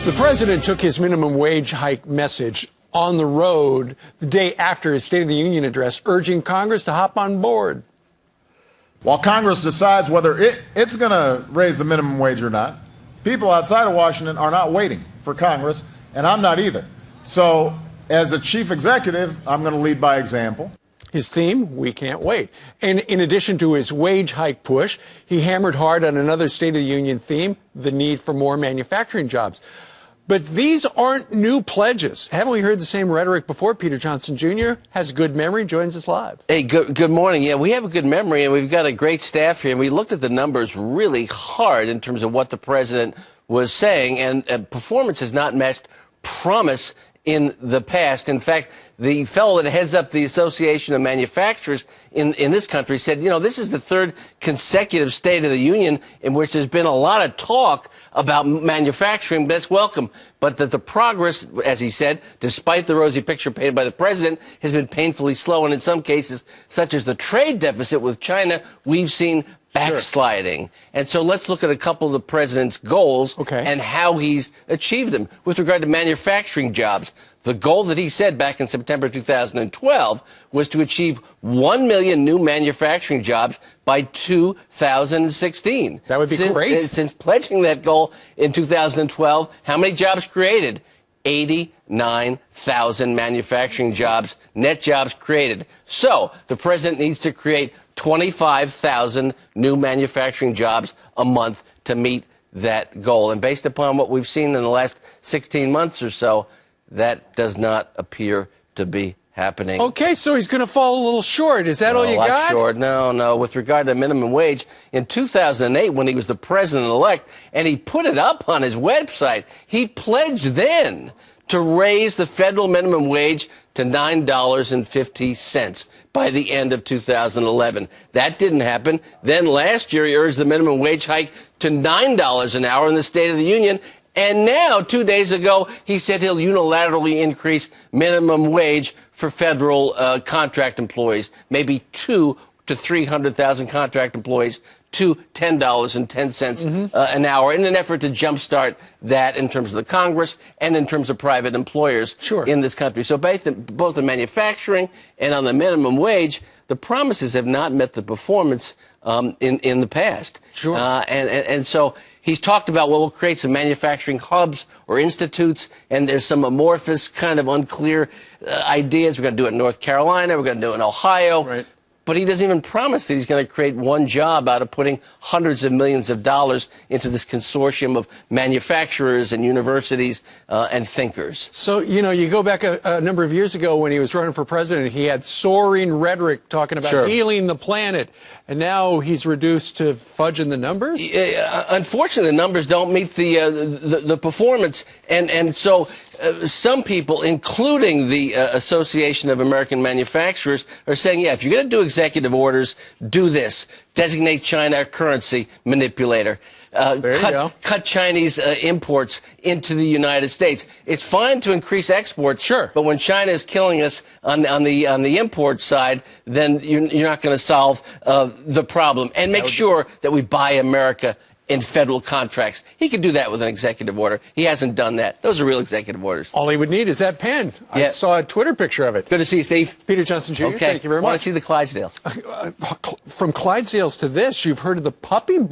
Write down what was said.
The president took his minimum wage hike message on the road the day after his State of the Union address, urging Congress to hop on board. While Congress decides whether it's going to raise the minimum wage or not, people outside of Washington are not waiting for Congress, and I'm not either. So, as a chief executive, I'm going to lead by example. His theme, we can't wait. And in addition to his wage hike push, he hammered hard on another State of the Union theme, the need for more manufacturing jobs. But these aren't new pledges. Haven't we heard the same rhetoric before? Peter Johnson Jr. has good memory, joins us live. Hey, good morning. Yeah, we have a good memory, and we've got a great staff here. And we looked at the numbers really hard in terms of what the president was saying, and performance has not matched promise in the past. In fact, the fellow that heads up the Association of Manufacturers in this country said, you know, this is the third consecutive State of the Union in which there's been a lot of talk about manufacturing. That's welcome. But that the progress, as he said, despite the rosy picture painted by the president, has been painfully slow. And in some cases, such as the trade deficit with China, we've seen backsliding. Sure. And so let's look at a couple of the president's goals and how he's achieved them. With regard to manufacturing jobs, the goal that he said back in September 2012 was to achieve 1 million new manufacturing jobs by 2016. That would be great. Since pledging that goal in 2012, how many jobs created? 89,000 manufacturing jobs, net jobs created. So the president needs to create 25,000 new manufacturing jobs a month to meet that goal. And based upon what we've seen in the last 16 months or so, that does not appear to be happening. Okay, so he's going to fall a little short. Is that all you got? Short. No. With regard to minimum wage, in 2008, when he was the president-elect, and he put it up on his website, he pledged then to raise the federal minimum wage to $9.50 by the end of 2011. That didn't happen. Then last year, he urged the minimum wage hike to $9 an hour in the State of the Union. And now, 2 days ago, he said he'll unilaterally increase minimum wage for federal contract employees, maybe 200,000 to 300,000 contract employees, to $10.10 an hour, in an effort to jumpstart that in terms of the Congress and in terms of private employers in this country. So both in manufacturing and on the minimum wage, the promises have not met the performance in the past. And so he's talked about, well, we'll create some manufacturing hubs or institutes, and there's some amorphous, kind of unclear ideas. We're going to do it in North Carolina. We're going to do it in Ohio. Right. But he doesn't even promise that he's going to create one job out of putting hundreds of millions of dollars into this consortium of manufacturers and universities and thinkers. So, you know, you go back a number of years ago when he was running for president, he had soaring rhetoric talking about healing the planet. And now he's reduced to fudging the numbers? Unfortunately, the numbers don't meet the performance. And so some people, including the Association of American Manufacturers, are saying, yeah, if you're going to do executive orders, do this. Designate China a currency manipulator. Cut Chinese imports into the United States. It's fine to increase exports, but when China is killing us on the import side, then you're not going to solve the problem. And make sure that we buy America in federal contracts. He could do that with an executive order. He hasn't done that. Those are real executive orders. All he would need is that pen. I saw a Twitter picture of it. Good to see you, Steve. Peter Johnson Jr., thank you very much. Want to see the Clydesdales. From Clydesdales to this, you've heard of the puppy